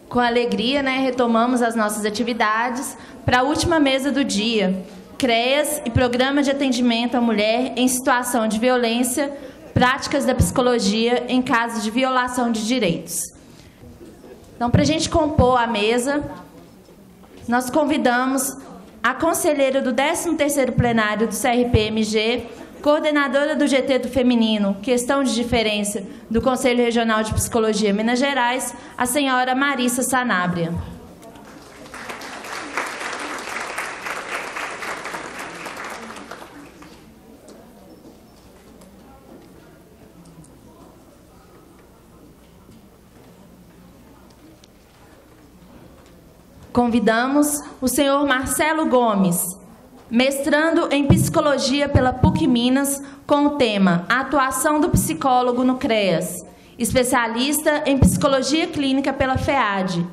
Com alegria, retomamos as nossas atividades para a última mesa do dia, CREAS e Programa de Atendimento à Mulher em Situação de Violência, Práticas da Psicologia em Casos de Violação de Direitos. Então, para a gente compor a mesa, nós convidamos a conselheira do 13º plenário do CRPMG, coordenadora do GT do Feminino, Questão de Diferença, do Conselho Regional de Psicologia Minas Gerais, a senhora Marissa Sanabria. Convidamos o senhor Marcelo Gomes, mestrando em Psicologia pela PUC Minas, com o tema Atuação do Psicólogo no CREAS, especialista em Psicologia Clínica pela FEAD,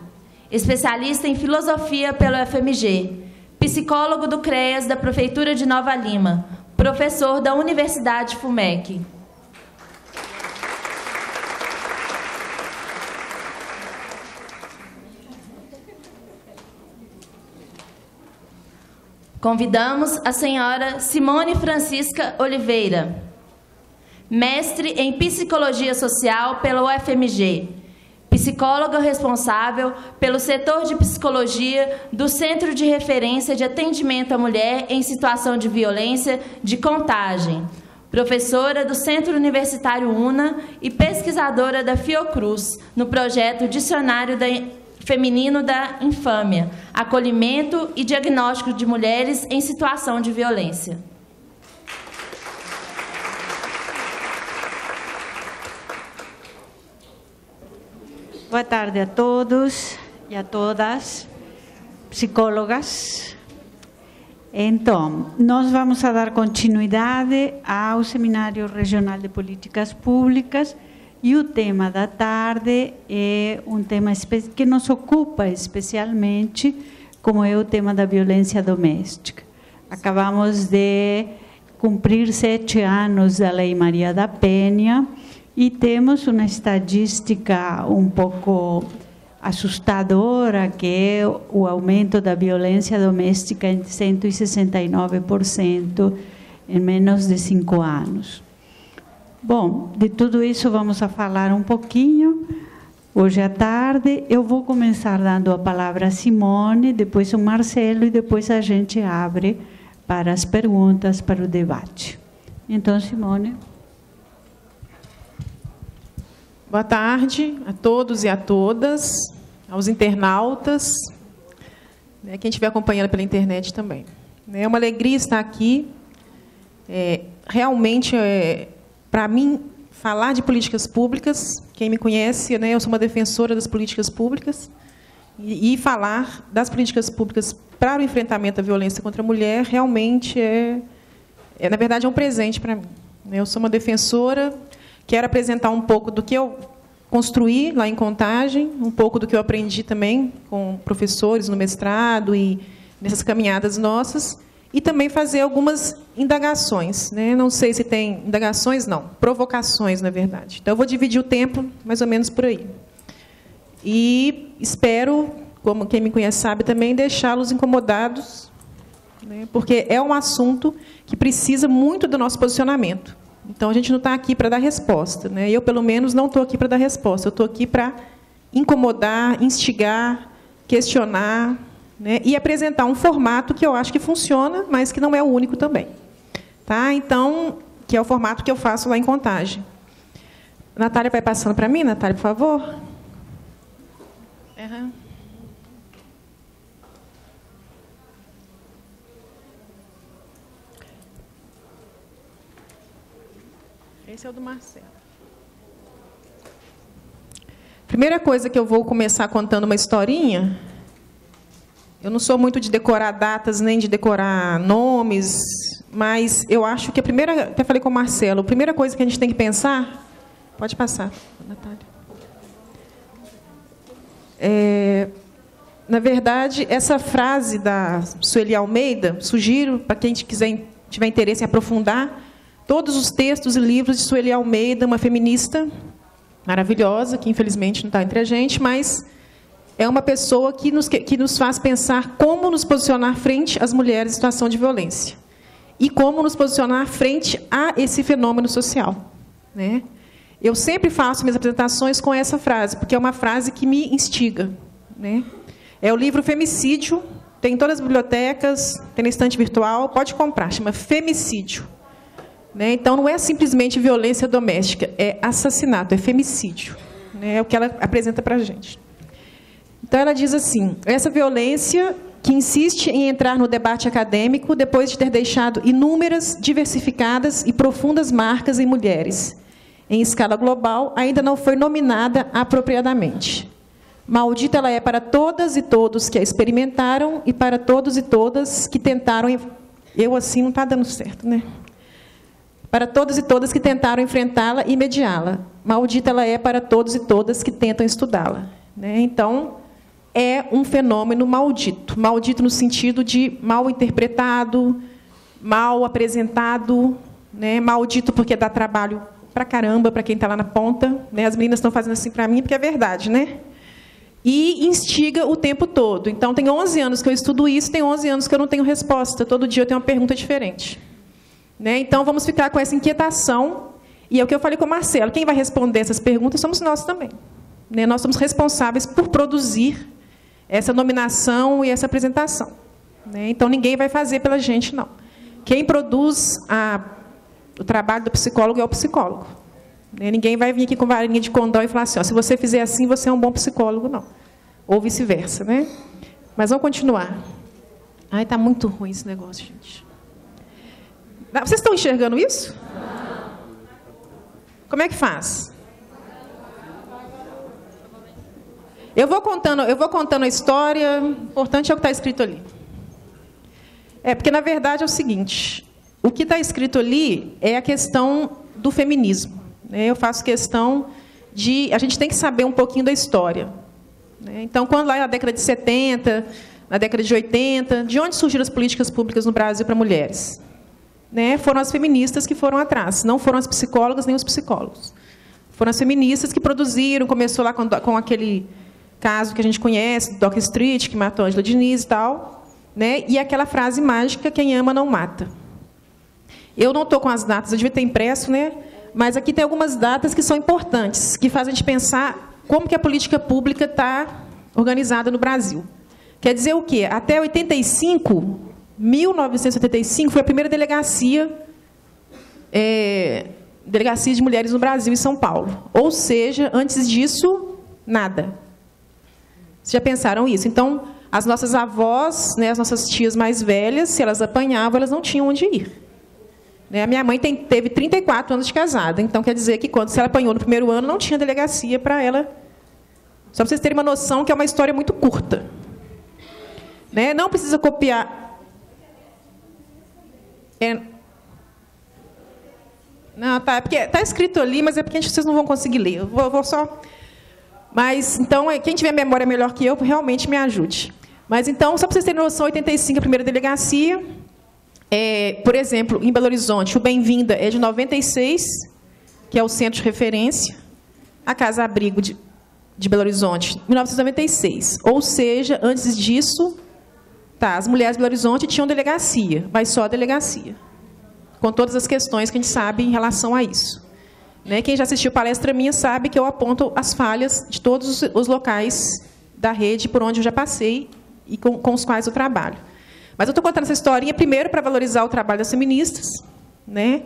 especialista em Filosofia pelo FMG, psicólogo do CREAS da Prefeitura de Nova Lima, professor da Universidade FUMEC. Convidamos a senhora Simone Francisca Oliveira, mestre em Psicologia Social pela UFMG, psicóloga responsável pelo setor de psicologia do Centro de Referência de Atendimento à Mulher em Situação de Violência de Contagem, professora do Centro Universitário UNA e pesquisadora da Fiocruz, no projeto Dicionário Feminino da Infâmia, acolhimento e diagnóstico de mulheres em situação de violência. Boa tarde a todos e a todas, psicólogas. Então, nós vamos a dar continuidade ao Seminário Regional de Políticas Públicas e o tema da tarde é um tema que nos ocupa especialmente, como é o tema da violência doméstica. Acabamos de cumprir 7 anos da Lei Maria da Penha e temos uma estatística um pouco assustadora, que é o aumento da violência doméstica em 169% em menos de 5 anos. Bom, de tudo isso vamos a falar um pouquinho hoje à tarde. Eu vou começar dando a palavra a Simone, depois o Marcelo e depois a gente abre para as perguntas, para o debate. Então, Simone. Boa tarde a todos e a todas, aos internautas, quem estiver acompanhando pela internet também. É uma alegria estar aqui. Realmente, para mim, falar de políticas públicas, quem me conhece, eu sou uma defensora das políticas públicas, e falar das políticas públicas para o enfrentamento da violência contra a mulher realmente na verdade, é um presente para mim. Eu sou uma defensora, quero apresentar um pouco do que eu construí lá em Contagem, um pouco do que eu aprendi também com professores no mestrado e nessas caminhadas nossas, e também fazer algumas indagações. Não sei se tem indagações, não, provocações, na verdade. Então, eu vou dividir o tempo mais ou menos por aí. E espero, como quem me conhece sabe também, deixá-los incomodados, porque é um assunto que precisa muito do nosso posicionamento. Então, a gente não está aqui para dar resposta. Eu, pelo menos, não estou aqui para dar resposta. Eu estou aqui para incomodar, instigar, questionar, e apresentar um formato que eu acho que funciona, mas que não é o único também. Tá? Então, que é o formato que eu faço lá em Contagem. Natália vai passando para mim, Natália, por favor. Uhum. Esse é o do Marcelo. Primeira coisa que eu vou começar contando uma historinha. Eu não sou muito de decorar datas, nem de decorar nomes, mas eu acho que a primeira... Até falei com o Marcelo. A primeira coisa que a gente tem que pensar... Pode passar, Natália. Na verdade, essa frase da Sueli Almeida, sugiro, para quem tiver interesse em aprofundar, todos os textos e livros de Sueli Almeida, uma feminista maravilhosa, que infelizmente não está entre a gente, mas é uma pessoa que nos faz pensar como nos posicionar frente às mulheres em situação de violência e como nos posicionar frente a esse fenômeno social, né? Eu sempre faço minhas apresentações com essa frase, porque é uma frase que me instiga, né? É o livro Femicídio, tem em todas as bibliotecas, tem na estante virtual, pode comprar, chama Femicídio. Né? Então, não é simplesmente violência doméstica, é assassinato, é femicídio. Né? É o que ela apresenta para a gente. Então, ela diz assim, essa violência que insiste em entrar no debate acadêmico depois de ter deixado inúmeras, diversificadas e profundas marcas em mulheres, em escala global, ainda não foi nominada apropriadamente. Maldita ela é para todas e todos que a experimentaram e para todos e todas que tentaram... Eu, assim, não está dando certo, né? Para todos e todas que tentaram enfrentá-la e mediá-la. Maldita ela é para todos e todas que tentam estudá-la. Né? Então, é um fenômeno maldito. Maldito no sentido de mal interpretado, mal apresentado, né? Maldito porque dá trabalho para caramba para quem está lá na ponta. Né? As meninas estão fazendo assim para mim, porque é verdade, né? E instiga o tempo todo. Então, tem 11 anos que eu estudo isso, tem 11 anos que eu não tenho resposta. Todo dia eu tenho uma pergunta diferente. Né? Então, vamos ficar com essa inquietação. E é o que eu falei com o Marcelo. Quem vai responder essas perguntas somos nós também. Né? Nós somos responsáveis por produzir essa nominação e essa apresentação. Né? Então, ninguém vai fazer pela gente, não. Quem produz o trabalho do psicólogo é o psicólogo. Né? Ninguém vai vir aqui com varinha de condão e falar assim, ó, se você fizer assim, você é um bom psicólogo, não. Ou vice-versa. Né? Mas vamos continuar. Ai, está muito ruim esse negócio, gente. Vocês estão enxergando isso? Como é que faz? Eu vou contando a história, o importante é o que está escrito ali. Porque, na verdade, é o seguinte, o que está escrito ali é a questão do feminismo. Né? Eu faço questão de... A gente tem que saber um pouquinho da história. Né? Então, quando lá na década de 70, na década de 80, de onde surgiram as políticas públicas no Brasil para mulheres? Né? Foram as feministas que foram atrás, não foram as psicólogas nem os psicólogos. Foram as feministas que produziram, começou lá com aquele caso que a gente conhece, do Doc Street, que matou a Ângela Diniz e tal, né? E aquela frase mágica, quem ama não mata. Eu não estou com as datas, eu devia ter impresso, né? Mas aqui tem algumas datas que são importantes, que fazem a gente pensar como que a política pública está organizada no Brasil. Quer dizer o quê? Até 1985, foi a primeira delegacia de mulheres no Brasil, em São Paulo. Ou seja, antes disso, nada. Vocês já pensaram isso? Então, as nossas avós, né, as nossas tias mais velhas, se elas apanhavam, elas não tinham onde ir. Né? A minha mãe teve 34 anos de casada, então quer dizer que, se ela apanhou no primeiro ano, não tinha delegacia para ela. Só para vocês terem uma noção que é uma história muito curta. Né? Não precisa copiar... Não, tá, é porque está escrito ali, mas é porque vocês não vão conseguir ler. Eu vou só... Mas, então, quem tiver memória melhor que eu, realmente me ajude. Mas, então, só para vocês terem noção, 85 a primeira delegacia. Por exemplo, em Belo Horizonte, o Bem-vinda é de 96, que é o centro de referência. A Casa Abrigo de Belo Horizonte, 1996. Ou seja, antes disso, as mulheres de Belo Horizonte tinham delegacia, mas só a delegacia. Com todas as questões que a gente sabe em relação a isso. Né? Quem já assistiu palestra minha sabe que eu aponto as falhas de todos os locais da rede por onde eu já passei e com os quais eu trabalho. Mas eu estou contando essa historinha, primeiro, para valorizar o trabalho das feministas. Né?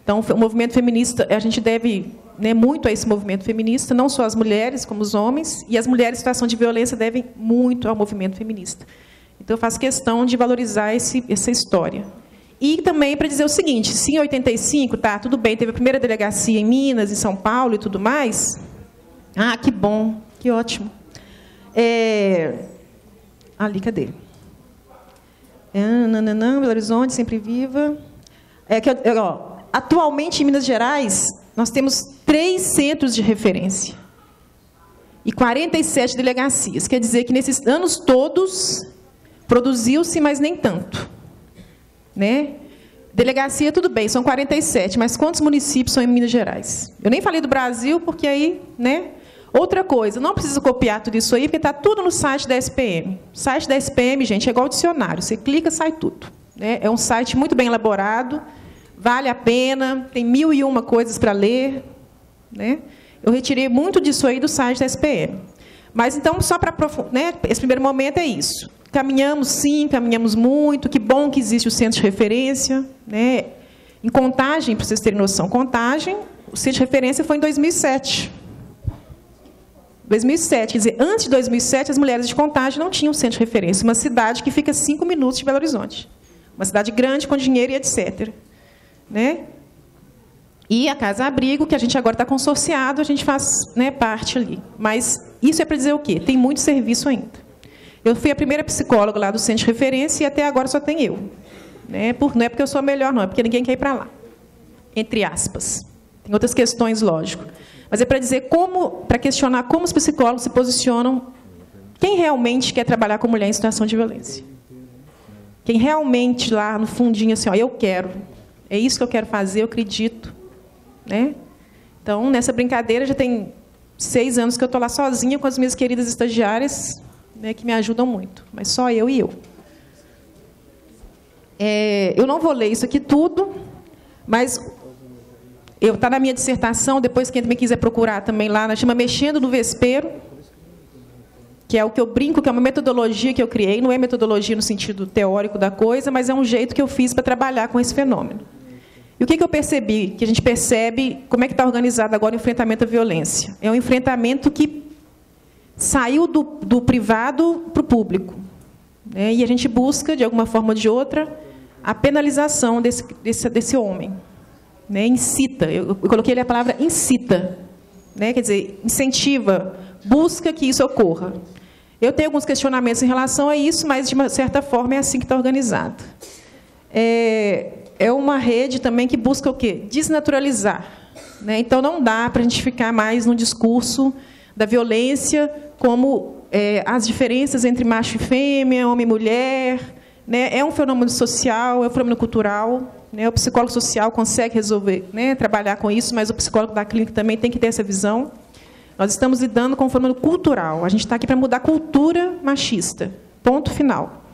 Então, o movimento feminista, a gente deve, né, muito a esse movimento feminista, não só as mulheres, como os homens, e as mulheres em situação de violência devem muito ao movimento feminista. Então, eu faço questão de valorizar essa história. E também para dizer o seguinte, se em 85, tudo bem, teve a primeira delegacia em Minas, em São Paulo e tudo mais. Ah, que bom, que ótimo. Ali, cadê? Belo Horizonte, sempre viva. Atualmente, em Minas Gerais, nós temos 3 centros de referência e 47 delegacias. Quer dizer que, nesses anos todos, produziu-se, mas nem tanto. Né? Delegacia, tudo bem, são 47, mas quantos municípios são em Minas Gerais? Eu nem falei do Brasil, porque aí, né, Outra coisa, não precisa copiar tudo isso aí, porque está tudo no site da SPM. O site da SPM, gente, é igual ao dicionário. Você clica, sai tudo. Né? É um site muito bem elaborado, vale a pena, tem 1001 coisas para ler. Né? Eu retirei muito disso aí do site da SPM. Mas, então, só para aprofundar, né? Esse primeiro momento é isso. Caminhamos, sim, caminhamos muito. Que bom que existe o centro de referência. Né? Em Contagem, para vocês terem noção, Contagem, o centro de referência foi em 2007. 2007, quer dizer, antes de 2007, as mulheres de Contagem não tinham centro de referência. Uma cidade que fica a 5 minutos de Belo Horizonte. Uma cidade grande, com dinheiro e etc. Né? E a Casa Abrigo, que a gente agora está consorciado, a gente faz, né, parte ali. Mas isso é para dizer o quê? Tem muito serviço ainda. Eu fui a primeira psicóloga lá do centro de referência e até agora só tem eu. Né? Não é porque eu sou a melhor, não, é porque ninguém quer ir para lá. Entre aspas. Tem outras questões, lógico. Mas é para dizer para questionar como os psicólogos se posicionam, quem realmente quer trabalhar com mulher em situação de violência. Quem realmente, lá no fundinho, assim, ó, eu quero, é isso que eu quero fazer, eu acredito. Né? Então, nessa brincadeira, já tem 6 anos que eu estou lá sozinha com as minhas queridas estagiárias, né, que me ajudam muito, mas só eu e eu. Eu não vou ler isso aqui tudo, mas está na minha dissertação, depois quem também quiser procurar também lá, chama Mexendo no Vespeiro, que é o que eu brinco, que é uma metodologia que eu criei, não é metodologia no sentido teórico da coisa, mas é um jeito que eu fiz para trabalhar com esse fenômeno. E o que eu percebi? Que a gente percebe como é que está organizado agora o enfrentamento à violência. É um enfrentamento que saiu do privado para o público. Né? E a gente busca, de alguma forma ou de outra, a penalização desse homem. Né? Incita, eu coloquei ali a palavra incita. Né? Quer dizer, incentiva, busca que isso ocorra. Eu tenho alguns questionamentos em relação a isso, mas, de uma certa forma, é assim que está organizado. É uma rede também que busca o quê? Desnaturalizar. Né? Então, não dá para a gente ficar mais no discurso da violência como as diferenças entre macho e fêmea, homem e mulher. Né? É um fenômeno social, é um fenômeno cultural. Né? O psicólogo social consegue resolver, né, trabalhar com isso, mas o psicólogo da clínica também tem que ter essa visão. Nós estamos lidando com um fenômeno cultural. A gente está aqui para mudar a cultura machista. Ponto final.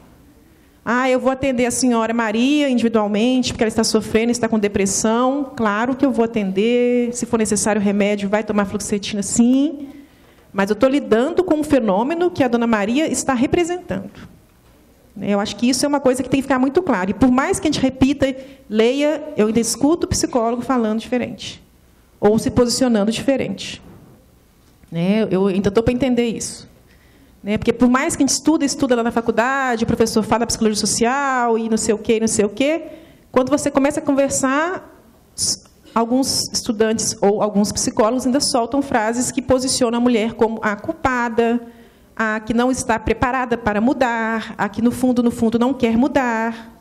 Eu vou atender a senhora Maria individualmente, porque ela está sofrendo, está com depressão. Claro que eu vou atender. Se for necessário remédio, vai tomar fluoxetina, sim. Mas eu estou lidando com um fenômeno que a dona Maria está representando. Eu acho que isso é uma coisa que tem que ficar muito claro. E, por mais que a gente repita, leia, eu ainda escuto o psicólogo falando diferente. Ou se posicionando diferente. Eu ainda estou para entender isso. Porque, por mais que a gente estuda lá na faculdade, o professor fala da psicologia social e não sei o quê, quando você começa a conversar, alguns estudantes ou alguns psicólogos ainda soltam frases que posicionam a mulher como a culpada, a que não está preparada para mudar, a que, no fundo, não quer mudar.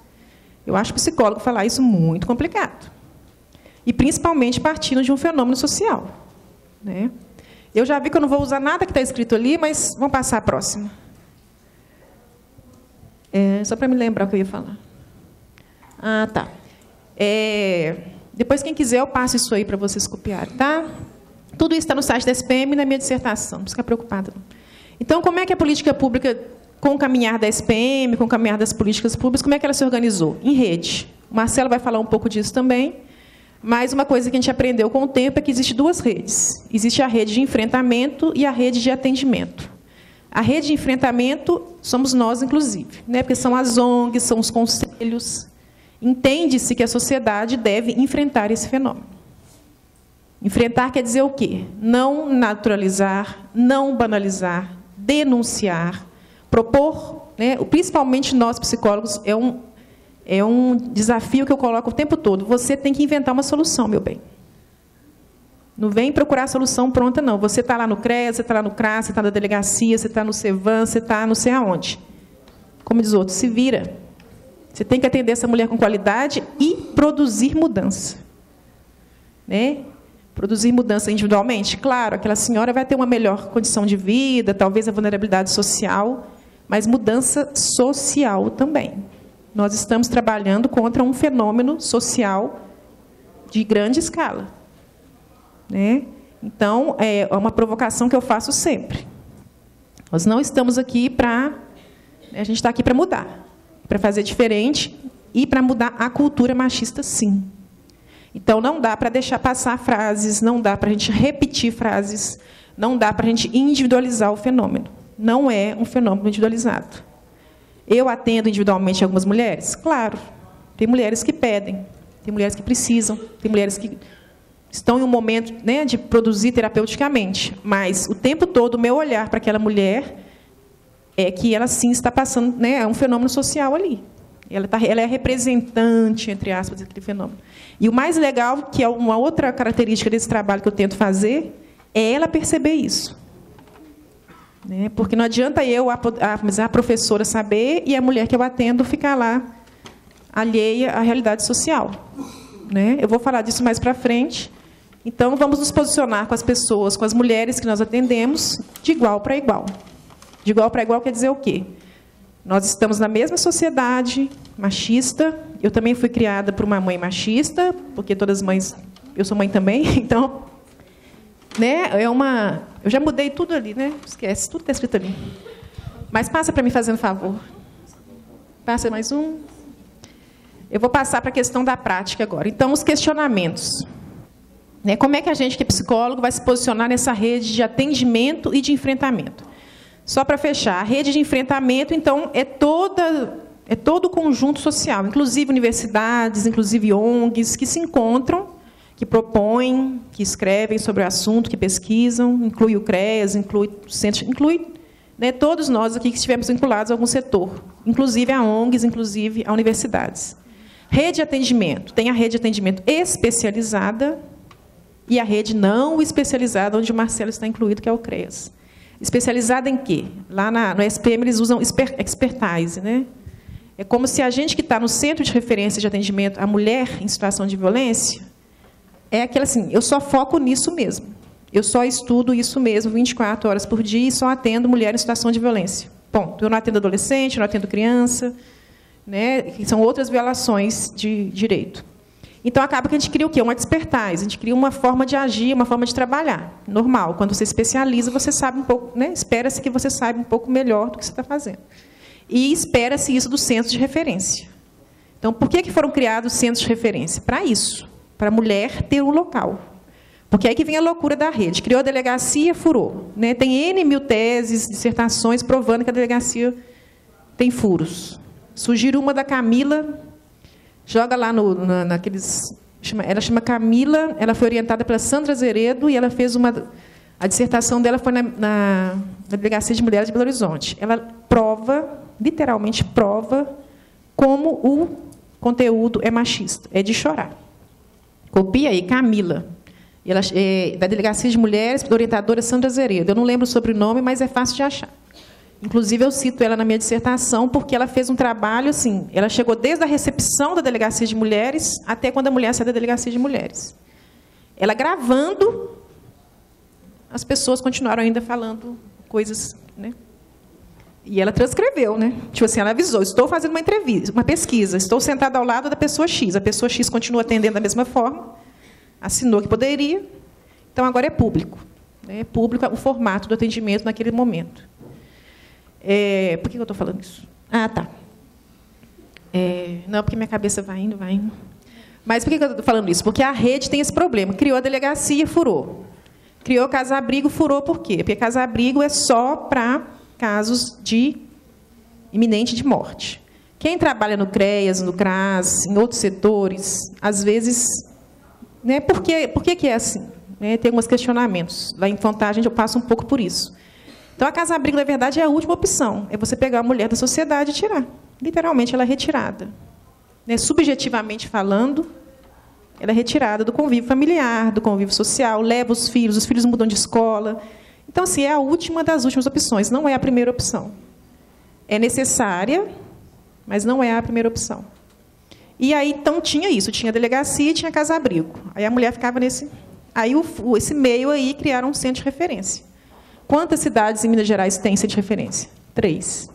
Eu acho o psicólogo falar isso muito complicado. E, principalmente, partindo de um fenômeno social. Né? Eu já vi que eu não vou usar nada que está escrito ali, mas vamos passar a próxima. Só para me lembrar o que eu ia falar. Tá. Depois, quem quiser, eu passo isso aí para vocês copiarem. Tá? Tudo isso está no site da SPM e na minha dissertação. Não precisa ficar preocupada. Então, como é que a política pública, com o caminhar da SPM, com o caminhar das políticas públicas, como é que ela se organizou? Em rede. O Marcelo vai falar um pouco disso também. Mas uma coisa que a gente aprendeu com o tempo é que existem 2 redes. Existe a rede de enfrentamento e a rede de atendimento. A rede de enfrentamento somos nós, inclusive, né? Porque são as ONGs, são os conselhos. Entende-se que a sociedade deve enfrentar esse fenômeno. Enfrentar quer dizer o quê? Não naturalizar, não banalizar, denunciar, propor, né? Principalmente nós, psicólogos, é um desafio que eu coloco o tempo todo. Você tem que inventar uma solução, meu bem. Não vem procurar a solução pronta, não. Você está lá no CREA, você está lá no CRAS, você está na delegacia, você está no CEVAN, você está não sei aonde. Como diz o outro, se vira. Você tem que atender essa mulher com qualidade e produzir mudança. Né? Produzir mudança individualmente. Claro, aquela senhora vai ter uma melhor condição de vida, talvez a vulnerabilidade social, mas mudança social também. Nós estamos trabalhando contra um fenômeno social de grande escala. Né? Então, é uma provocação que eu faço sempre. Nós não estamos aqui para... A gente está aqui para mudar, para fazer diferente e para mudar a cultura machista, sim. Então, não dá para deixar passar frases, não dá para a gente repetir frases, não dá para a gente individualizar o fenômeno. Não é um fenômeno individualizado. Eu atendo individualmente algumas mulheres? Claro. Tem mulheres que pedem, tem mulheres que precisam, tem mulheres que estão em um momento, né, de produzir terapeuticamente. Mas, o tempo todo, o meu olhar para aquela mulher é que ela, sim, está passando, né, é um fenômeno social ali. Ela é representante, entre aspas, daquele fenômeno. E o mais legal, que é uma outra característica desse trabalho que eu tento fazer, é ela perceber isso. Né? Porque não adianta eu, a professora, saber e a mulher que eu atendo ficar lá alheia à realidade social. Né? Eu vou falar disso mais para frente. Então, vamos nos posicionar com as pessoas, com as mulheres que nós atendemos, de igual para igual. De igual para igual quer dizer o quê? Nós estamos na mesma sociedade machista. Eu também fui criada por uma mãe machista, porque todas as mães... Eu sou mãe também, então... Né, eu já mudei tudo ali, né? Esquece, tudo está escrito ali. Mas passa para mim, fazendo favor. Passa mais um. Eu vou passar para a questão da prática agora. Então, os questionamentos. Né, como é que a gente, que é psicólogo, vai se posicionar nessa rede de atendimento e de enfrentamento? Só para fechar, a rede de enfrentamento, então, é todo o conjunto social, inclusive universidades, inclusive ONGs, que se encontram, que propõem, que escrevem sobre o assunto, que pesquisam, inclui o CREAS, inclui o centro, inclui, né, todos nós aqui que estivemos vinculados a algum setor, inclusive a ONGs, inclusive a universidades. Rede de atendimento. Tem a rede de atendimento especializada e a rede não especializada, onde o Marcelo está incluído, que é o CREAS. Especializada em quê? Lá no SPM eles usam expertise, né? É como se a gente que está no centro de referência de atendimento à mulher em situação de violência, é aquela assim, eu só foco nisso mesmo. Eu só estudo isso mesmo, 24 horas por dia, e só atendo mulher em situação de violência. Ponto. Eu não atendo adolescente, não atendo criança, né? Que são outras violações de direito. Então, acaba que a gente cria o quê? Uma expertise, a gente cria uma forma de agir, uma forma de trabalhar. Normal. Quando você especializa, você sabe um pouco, né? Espera-se que você saiba um pouco melhor do que você está fazendo. E espera-se isso do centro de referência. Então, por que foram criados centros de referência? Para isso, para a mulher ter um local. Porque aí que vem a loucura da rede. Criou a delegacia, furou. Né? Tem N mil teses, dissertações, provando que a delegacia tem furos. Sugiro uma da Camila... Joga lá naqueles... Ela chama Camila, ela foi orientada pela Sandra Azeredo e ela fez a dissertação dela foi na Delegacia de Mulheres de Belo Horizonte. Ela prova, literalmente prova, como o conteúdo é machista. É de chorar. Copia aí, Camila. Ela, da Delegacia de Mulheres, orientadora Sandra Azeredo. Eu não lembro o sobrenome, mas é fácil de achar. Inclusive, eu cito ela na minha dissertação, porque ela fez um trabalho, assim, ela chegou desde a recepção da Delegacia de Mulheres até quando a mulher sai da Delegacia de Mulheres. Ela gravando, as pessoas continuaram ainda falando coisas, né? E ela transcreveu, né? Tipo assim, ela avisou, estou fazendo uma entrevista, uma pesquisa, estou sentada ao lado da pessoa X, a pessoa X continua atendendo da mesma forma, assinou que poderia, então agora é público. Né? É público o formato do atendimento naquele momento. Por que eu estou falando isso? Ah, tá. Não, porque minha cabeça vai indo, vai indo. Mas por que eu estou falando isso? Porque a rede tem esse problema. Criou a delegacia, furou. Criou casa-abrigo, furou por quê? Porque casa-abrigo é só para casos de iminente de morte. Quem trabalha no CREAS, no CRAS, em outros setores, às vezes... Né, por que é assim? Né, tem alguns questionamentos. Lá em Fontagem, eu passo um pouco por isso. Então, a casa-abrigo, na verdade, é a última opção. É você pegar a mulher da sociedade e tirar. Literalmente, ela é retirada. Né? Subjetivamente falando, ela é retirada do convívio familiar, do convívio social, leva os filhos mudam de escola. Então, assim, é a última das últimas opções, não é a primeira opção. É necessária, mas não é a primeira opção. E aí, então, tinha isso, tinha delegacia e tinha casa-abrigo. Aí a mulher ficava nesse... Aí, esse meio aí, criaram um centro de referência. Quantas cidades em Minas Gerais têm centro de referência? 3.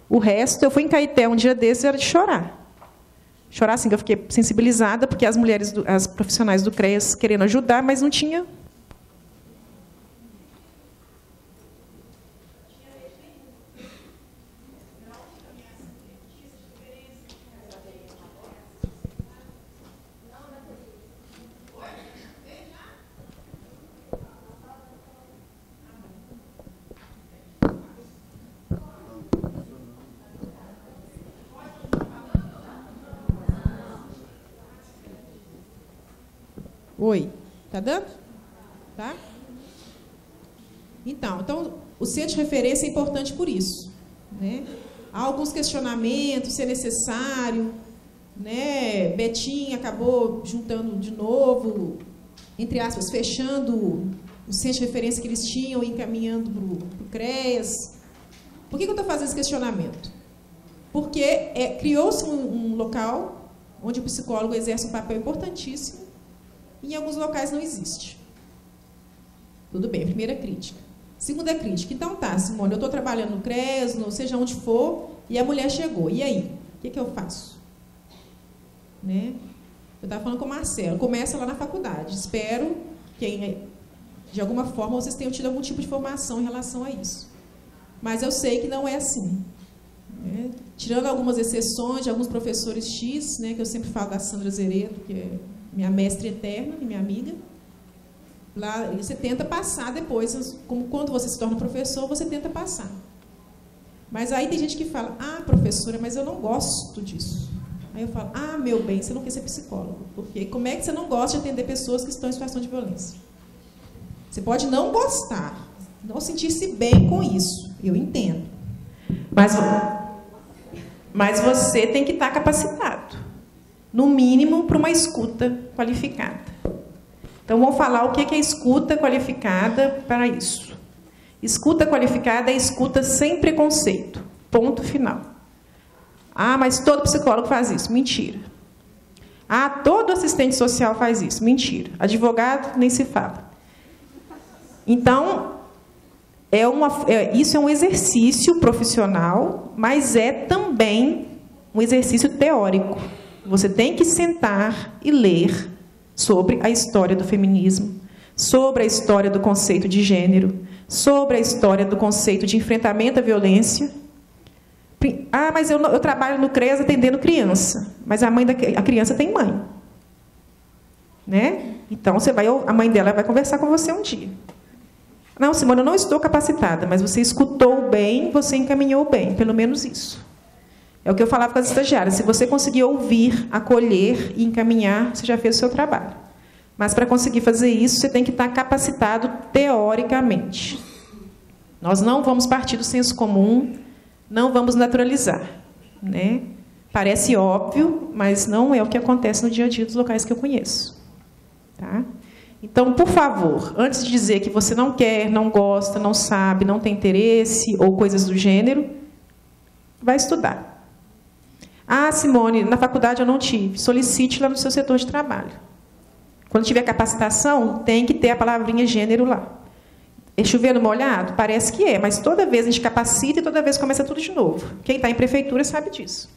O resto, eu fui em Caeté um dia desses, era de chorar. Chorar, assim, que eu fiquei sensibilizada, porque as mulheres, as profissionais do CREAS querendo ajudar, mas não tinha Oi. Tá dando? Tá? Então, o centro de referência é importante por isso, né? Há alguns questionamentos, se é necessário, né? Betinha acabou juntando de novo, entre aspas, fechando o centro de referência que eles tinham e encaminhando para o CREAS. Por que eu estou fazendo esse questionamento? Porque criou-se um local onde o psicólogo exerce um papel importantíssimo e em alguns locais não existe. Tudo bem, primeira crítica. Segunda crítica, então tá, Simone, eu estou trabalhando no CREAS, seja onde for, e a mulher chegou. E aí? O que eu faço? Né? Eu estava falando com o Marcelo, começa lá na faculdade. Espero que, de alguma forma, vocês tenham tido algum tipo de formação em relação a isso. Mas eu sei que não é assim. Né? Tirando algumas exceções de alguns professores X, né, que eu sempre falo da Sandra Zeredo, que é minha mestre eterna e minha amiga, lá você tenta passar depois, como quando você se torna professor, você tenta passar. Mas aí tem gente que fala, ah, professora, mas eu não gosto disso. Aí eu falo, ah, meu bem, você não quer ser psicólogo. Porque como é que você não gosta de atender pessoas que estão em situação de violência? Você pode não gostar, não sentir-se bem com isso, eu entendo. Mas você tem que estar capacitado, no mínimo, para uma escuta qualificada. Então, vamos falar o que é escuta qualificada para isso. Escuta qualificada é escuta sem preconceito. Ponto final. Ah, mas todo psicólogo faz isso. Mentira. Ah, todo assistente social faz isso. Mentira. Advogado, nem se fala. Então, isso é um exercício profissional, mas é também um exercício teórico. Você tem que sentar e ler sobre a história do feminismo, sobre a história do conceito de gênero, sobre a história do conceito de enfrentamento à violência. Ah, mas eu trabalho no CREAS atendendo criança, mas a criança tem mãe. Né? Então, a mãe dela vai conversar com você um dia. Não, Simone, eu não estou capacitada, mas você escutou bem, você encaminhou bem, pelo menos isso. É o que eu falava com as estagiárias. Se você conseguir ouvir, acolher e encaminhar, você já fez o seu trabalho. Mas, para conseguir fazer isso, você tem que estar capacitado teoricamente. Nós não vamos partir do senso comum, não vamos naturalizar. Né? Parece óbvio, mas não é o que acontece no dia a dia dos locais que eu conheço. Tá? Então, por favor, antes de dizer que você não quer, não gosta, não sabe, não tem interesse, ou coisas do gênero, vai estudar. Ah, Simone, na faculdade eu não tive. Solicite lá no seu setor de trabalho. Quando tiver capacitação, tem que ter a palavrinha gênero lá. É chovendo molhado? Parece que é, mas toda vez a gente capacita e toda vez começa tudo de novo. Quem está em prefeitura sabe disso.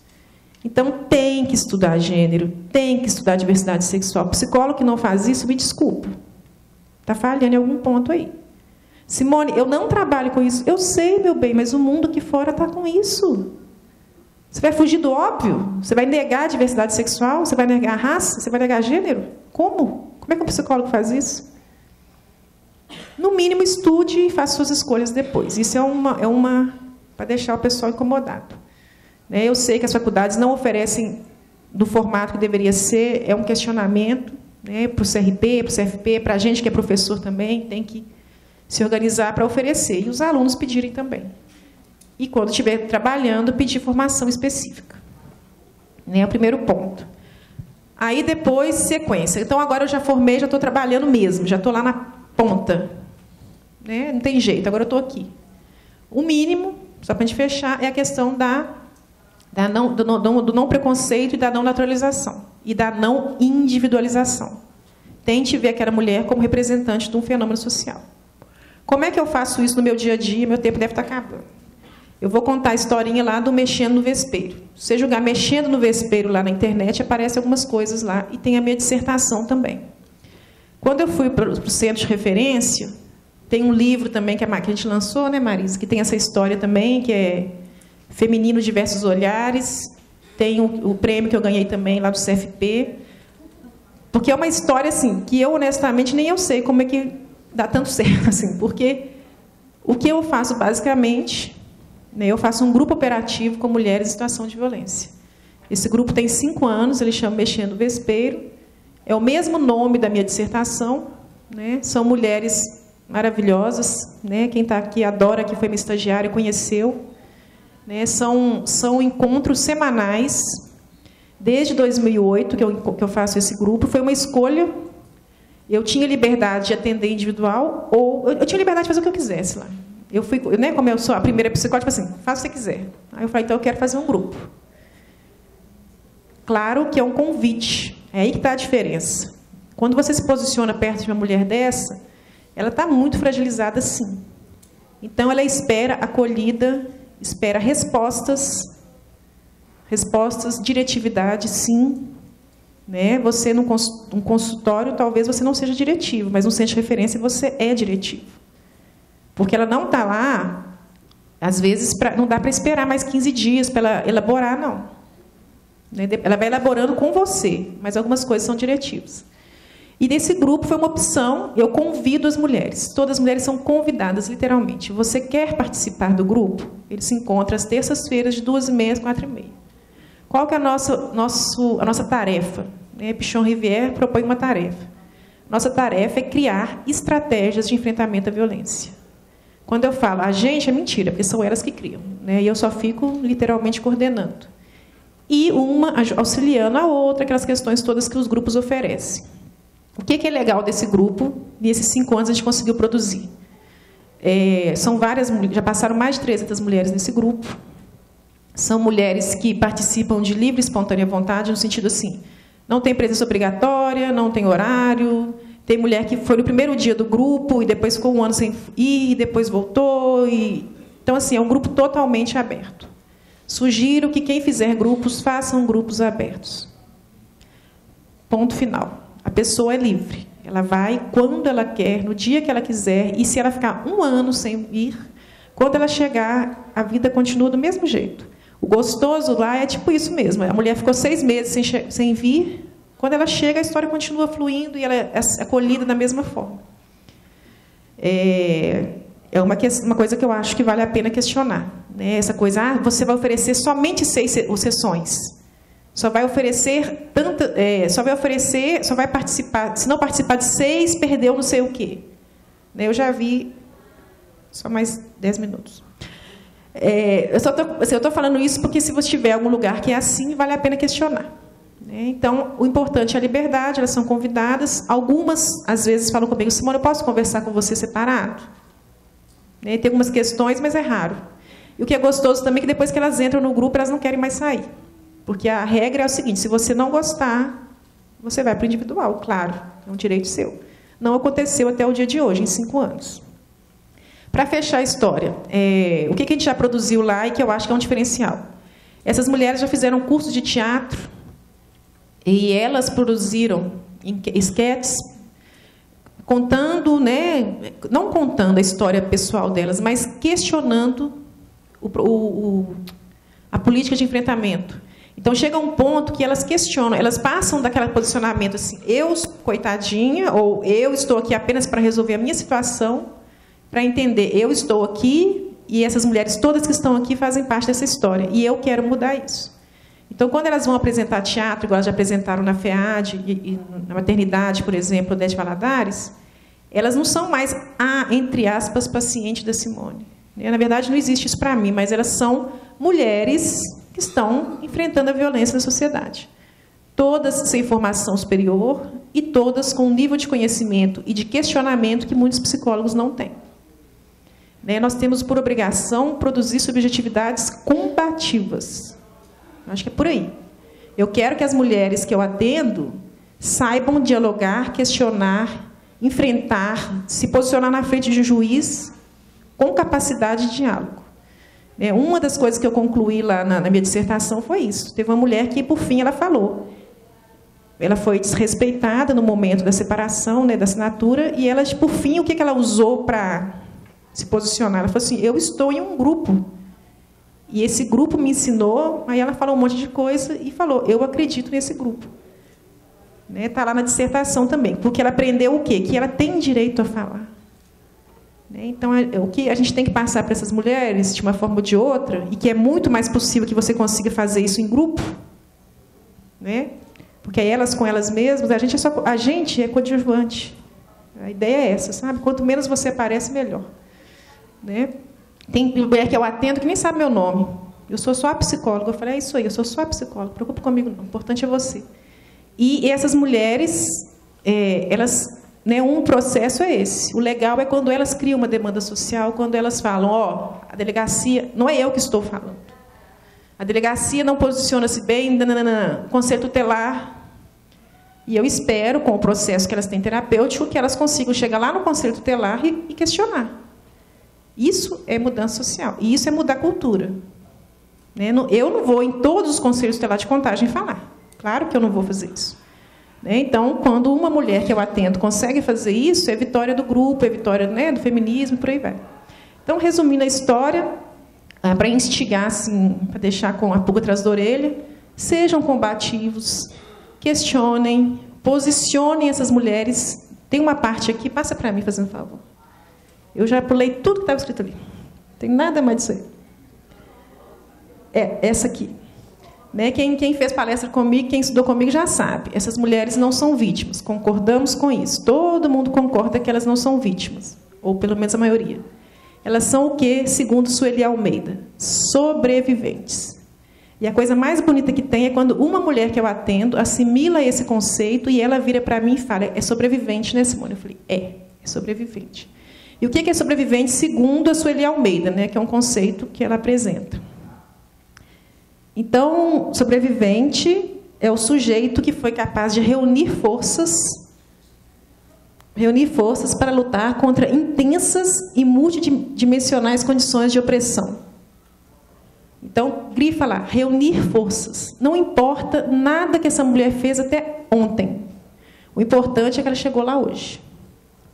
Então, tem que estudar gênero, tem que estudar diversidade sexual. O psicólogo que não faz isso, me desculpa. Está falhando em algum ponto aí. Simone, eu não trabalho com isso. Eu sei, meu bem, mas o mundo aqui fora está com isso. Você vai fugir do óbvio? Você vai negar a diversidade sexual? Você vai negar a raça? Você vai negar gênero? Como? Como é que um psicólogo faz isso? No mínimo, estude e faça suas escolhas depois. Isso é uma para deixar o pessoal incomodado. Eu sei que as faculdades não oferecem do formato que deveria ser, é um questionamento, né, para o CRP, para o CFP, para a gente que é professor também, tem que se organizar para oferecer, e os alunos pedirem também. E, quando estiver trabalhando, pedir formação específica. É o primeiro ponto. Aí, depois, sequência. Então, agora eu já formei, já estou trabalhando mesmo, já estou lá na ponta. Né? Não tem jeito, agora eu estou aqui. O mínimo, só para a gente fechar, é a questão do não preconceito e da não naturalização. E da não individualização. Tente ver aquela mulher como representante de um fenômeno social. Como é que eu faço isso no meu dia a dia? Meu tempo deve estar acabando. Eu vou contar a historinha lá do Mexendo no Vespeiro. Se você jogar Mexendo no Vespeiro lá na internet, aparecem algumas coisas lá. E tem a minha dissertação também. Quando eu fui para o centro de referência, tem um livro também que a gente lançou, né, Marisa? Que tem essa história também, que é Feminino Diversos Olhares. Tem o prêmio que eu ganhei também lá do CFP. Porque é uma história assim, que eu, honestamente, nem eu sei como é que dá tanto certo. Assim, porque o que eu faço, basicamente... Eu faço um grupo operativo com mulheres em situação de violência. Esse grupo tem 5 anos, ele chama Mexendo no Vespeiro. É o mesmo nome da minha dissertação, né? São mulheres maravilhosas, né? Quem está aqui, adora, que foi minha estagiária, conheceu. Né? São encontros semanais, desde 2008 que eu faço esse grupo. Foi uma escolha. Eu tinha liberdade de atender individual, ou eu tinha liberdade de fazer o que eu quisesse lá. Eu fui, né, como eu sou a primeira psicóloga, tipo assim, faça o que você quiser. Aí eu falei, então eu quero fazer um grupo. Claro que é um convite. É aí que está a diferença. Quando você se posiciona perto de uma mulher dessa, ela está muito fragilizada, sim. Então, ela espera acolhida, espera respostas, diretividade, sim. Né? Você, num consultório, talvez você não seja diretivo, mas no centro de referência você é diretivo. Porque ela não está lá, às vezes, não dá para esperar mais 15 dias para ela elaborar, não. Ela vai elaborando com você, mas algumas coisas são diretivas. E nesse grupo foi uma opção, eu convido as mulheres. Todas as mulheres são convidadas, literalmente. Você quer participar do grupo? Ele se encontra às terças-feiras, de 2h30 às 4h30. Qual que é a nossa tarefa? Pichon Rivière propõe uma tarefa. Nossa tarefa é criar estratégias de enfrentamento à violência. Quando eu falo a gente, é mentira, porque são elas que criam. Né? E eu só fico, literalmente, coordenando. E uma auxiliando a outra, aquelas questões todas que os grupos oferecem. O que é legal desse grupo? Nesses 5 anos a gente conseguiu produzir. São várias, já passaram mais de 300 mulheres nesse grupo. São mulheres que participam de livre e espontânea vontade, no sentido assim, não tem presença obrigatória, não tem horário. Tem mulher que foi no primeiro dia do grupo e depois ficou 1 ano sem ir, e depois voltou. Então, assim, é um grupo totalmente aberto. Sugiro que quem fizer grupos, façam grupos abertos. Ponto final. A pessoa é livre. Ela vai quando ela quer, no dia que ela quiser, e se ela ficar 1 ano sem ir, quando ela chegar, a vida continua do mesmo jeito. O gostoso lá é tipo isso mesmo. A mulher ficou 6 meses sem vir, quando ela chega, a história continua fluindo e ela é acolhida da mesma forma. É uma coisa que eu acho que vale a pena questionar. Né? Essa coisa, você vai oferecer somente 6 sessões. Só vai participar, se não participar de 6, perdeu não sei o quê. Eu já vi, só mais 10 minutos. Eu estou falando isso porque se você tiver algum lugar que é assim, vale a pena questionar. Então, o importante é a liberdade, elas são convidadas. Algumas, às vezes, falam comigo, Simone, eu posso conversar com você separado? Tem algumas questões, mas é raro. E o que é gostoso também é que depois que elas entram no grupo, elas não querem mais sair. Porque a regra é o seguinte, se você não gostar, você vai para o individual, claro, é um direito seu. Não aconteceu até o dia de hoje, em 5 anos. Para fechar a história, o que a gente já produziu lá e que eu acho que é um diferencial? Essas mulheres já fizeram curso de teatro e elas produziram esquetes contando, não contando a história pessoal delas, mas questionando a política de enfrentamento. Então, chega um ponto que elas questionam, elas passam daquele posicionamento assim, eu, coitadinha, ou eu estou aqui apenas para resolver a minha situação, para entender, eu estou aqui e essas mulheres todas que estão aqui fazem parte dessa história, e eu quero mudar isso. Então, quando elas vão apresentar teatro, igual elas já apresentaram na FEAD e na maternidade, por exemplo, Odete Valadares, elas não são mais entre aspas, paciente da Simone. Na verdade, não existe isso para mim, mas elas são mulheres que estão enfrentando a violência na sociedade. Todas sem formação superior e todas com um nível de conhecimento e de questionamento que muitos psicólogos não têm. Nós temos por obrigação produzir subjetividades combativas. Acho que é por aí. Eu quero que as mulheres que eu atendo saibam dialogar, questionar, enfrentar, se posicionar na frente de um juiz com capacidade de diálogo. Uma das coisas que eu concluí lá na minha dissertação foi isso. Teve uma mulher que, por fim, ela falou. Ela foi desrespeitada no momento da separação, da assinatura, e ela, por fim, o que ela usou para se posicionar? Ela falou assim, eu estou em um grupo. E esse grupo me ensinou, aí ela falou um monte de coisa e falou, eu acredito nesse grupo. Está lá na dissertação também, porque ela aprendeu o quê? Que ela tem direito a falar. Então, o que a gente tem que passar para essas mulheres, de uma forma ou de outra, e que é muito mais possível que você consiga fazer isso em grupo, Porque elas com elas mesmas, a gente é coadjuvante. A ideia é essa, sabe? Quanto menos você aparece, melhor. Né? Tem mulher que eu atendo que nem sabe meu nome. Eu sou só a psicóloga. Eu falei, é isso aí, eu sou só a psicóloga. Não preocupe comigo, não. O importante é você. E essas mulheres, elas, né, um processo é esse. O legal é quando elas criam uma demanda social, quando elas falam, ó, a delegacia, não é eu que estou falando. A delegacia não posiciona-se bem, conselho tutelar. E eu espero, com o processo que elas têm terapêutico, que elas consigam chegar lá no conselho tutelar e questionar. Isso é mudança social. E isso é mudar a cultura. Né? Eu não vou, em todos os conselhos tutelares de Contagem, falar. Claro que eu não vou fazer isso. Né? Então, quando uma mulher que eu atendo consegue fazer isso, é vitória do grupo, é vitória, né, do feminismo, por aí vai. Então, resumindo a história, para instigar, assim, para deixar com a pulga atrás da orelha, sejam combativos, questionem, posicionem essas mulheres. Tem uma parte aqui, passa para mim, fazendo favor. Eu já pulei tudo que estava escrito ali. Não tem nada mais disso aí. Essa aqui. Né? Quem fez palestra comigo, quem estudou comigo já sabe. Essas mulheres não são vítimas. Concordamos com isso. Todo mundo concorda que elas não são vítimas. Ou pelo menos a maioria. Elas são o quê? Segundo Sueli Almeida. Sobreviventes. E a coisa mais bonita que tem é quando uma mulher que eu atendo assimila esse conceito e ela vira para mim e fala, é sobrevivente, né, Simone? Eu falei, é sobrevivente. E o que é sobrevivente segundo a Sueli Almeida, né, que é um conceito que ela apresenta. Então, sobrevivente é o sujeito que foi capaz de reunir forças para lutar contra intensas e multidimensionais condições de opressão. Então, grifa lá, reunir forças. Não importa nada que essa mulher fez até ontem. O importante é que ela chegou lá hoje.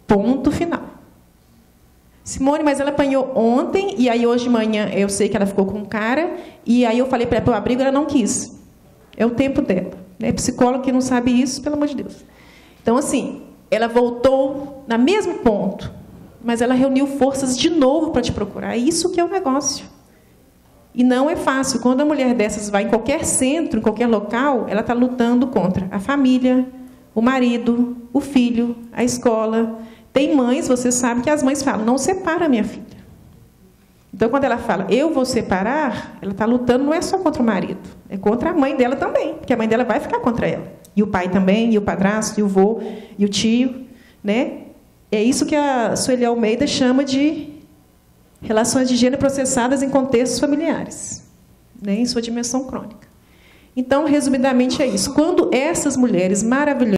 Ponto final. Simone, mas ela apanhou ontem, e aí hoje de manhã eu sei que ela ficou com um cara, e aí eu falei para ela, para o abrigo, ela não quis. É o tempo dela. Né? Psicólogo que não sabe isso, pelo amor de Deus. Então, assim, ela voltou no mesmo ponto, mas ela reuniu forças de novo para te procurar. É isso que é o negócio. E não é fácil. Quando a mulher dessas vai em qualquer centro, em qualquer local, ela está lutando contra a família, o marido, o filho, a escola. Tem mães, você sabe que as mães falam, não separa minha filha. Então, quando ela fala, eu vou separar, ela está lutando não é só contra o marido, é contra a mãe dela também, porque a mãe dela vai ficar contra ela. E o pai também, e o padrasto, e o vô, e o tio. Né? É isso que a Sueli Almeida chama de relações de gênero processadas em contextos familiares, né, em sua dimensão crônica. Então, resumidamente, é isso. Quando essas mulheres maravilhosas